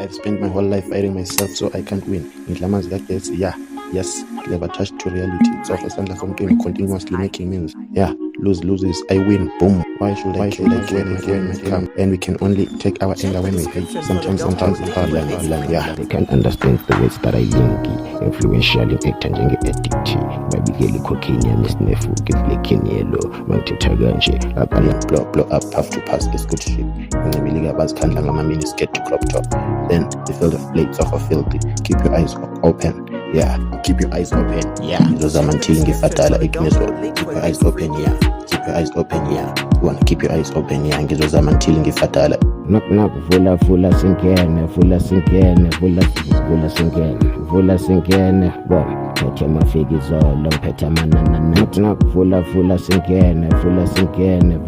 I've spent my whole life fighting myself so I can't win. Ngidlamazi kagesi, yeah, yes, clever touch to reality. It's off Sandla something continuously making means. Yeah, loses, I win, boom. Why should I when I come? And we can only take our anger when we hate. Sometimes it's hard, yeah. They can't understand the words that I link. Influential impact njenge-addict. Babikele cocaine yamisnefu, give like yellow. Mangithetha kanje, Abanye blow up, puff to pass, it's good shit. When I really get bazikhandla ngama-mini skirt to crop top. Then the field of plates of a filthy. Keep your eyes open. Yeah, keep your eyes open. Yeah, ngizozama until ngifatala iqiniso. Keep your eyes open. Yeah, keep your eyes open. Yeah, you wanna keep your eyes open. Yeah, ngizozama until ngifatala. knock vula singene, vula singene, bo phethe mafiki zolo, phethe manana. Knock vula singene, vula singene,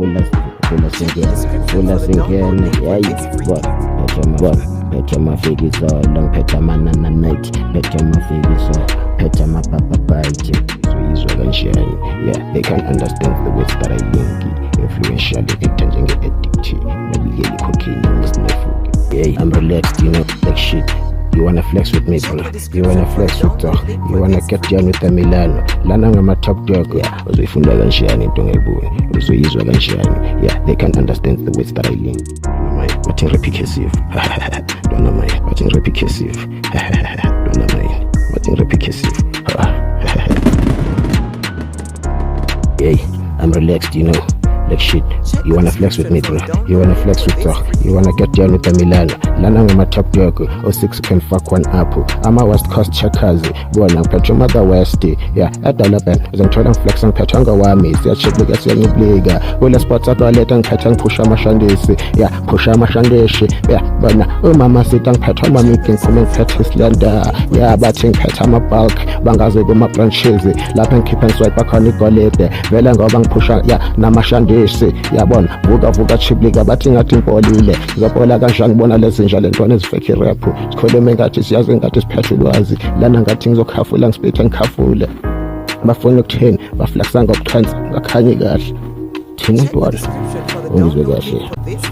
yeah, bo phethe mafiki zolo, phethe manana night, phethe mafiki zolo, phethe mapapa bite. So kanjani, yeah, they can't understand the words that I link. Influential impact njenge-addict. Babikele cocaine yamisnefu. Yeah, I'm relaxed, you know, like shit. You wanna flex with me, bro? You wanna flex with talk? You wanna get down with the Milano? Lana ngama top dog, yeah. Uzoyifunda kanjani into ngayiboni? Uzoyizwa kanjani? Yeah, they can't understand the words that I link. What in repicasive? Don't know my. What in repicasive? Don't know my. What in repicasive? Yeah, I'm relaxed, you know. Like shit, you wanna flex with me, bro? You wanna flex with talk? You wanna get down with the Milano? Lana ngama top dog, 06 can fuck one apple. I'm a West Coast checkers, bona petro mother West, yeah. At the level, zenthola flex and petanga wami, siyachibika siyangibliga. Wala spots at toilet and petang pusha mashandisi, yeah, pusha mashandishi, yeah. Bona mama sitang petang mami can come and pet his lender, yeah. Bating petama bulk, bangaze go ma branches, lapen keep and swipe back on the golete, vela ngobang pusha, yeah, na mashandisi. Yabona vuka chibliga bathi ngathi impolile ngizobona kanjani bona lezi njalo ntwana ezifake rap sikhuluma ngathi siyazi ngathi siphethe ulwazi lana ngathi ngizokhafula ngisiphethe ngikhafule bafuna ukuthini baflexa ngokuchansa ngakhanyi kahle thina ntwana ungizwe kahle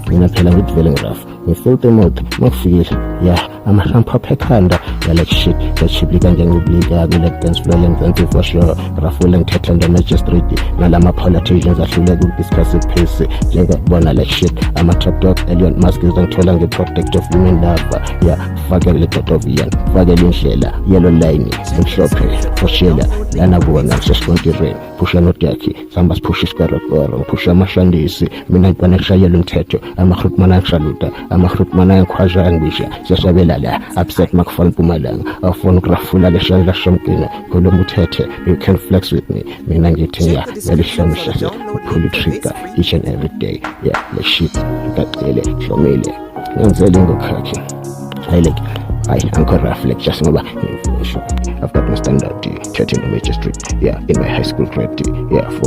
mina phela ngivele ngirafu ngifilter mode makufikile yeah amashampa phekhanda ya like shit yachiblika njengoblika kule dance floor lengzenzi for sure rafule ngithetha ndo magistrate nalama politicians ahlule ukudiscuss iphisi njengobona like shit ama top dog Elon Musk ngithola ngeprotect of women lover yeah fakele dot of yan fakele indlela yellow line emhlophe foshela lana bona seskontireni pusha notaki samba push iskaraporo pusha amashandisi mina ngibona kushayela umthetho amahrutmana ngishaluta amahrutmana ngikhwaza ngisha siyasabela la upset makufana Mpumalanga afuna ukurafula leshandla shomkina kolomba uthethe you can flex with me mina ngithi ya ngelishamisha pull trigger each and every day yeah like shit ngacele hlomile ngenzele ngokhakhe I like Uncle Raflek just ngoba I've got my standard 13 major street yeah in my high school grade yeah for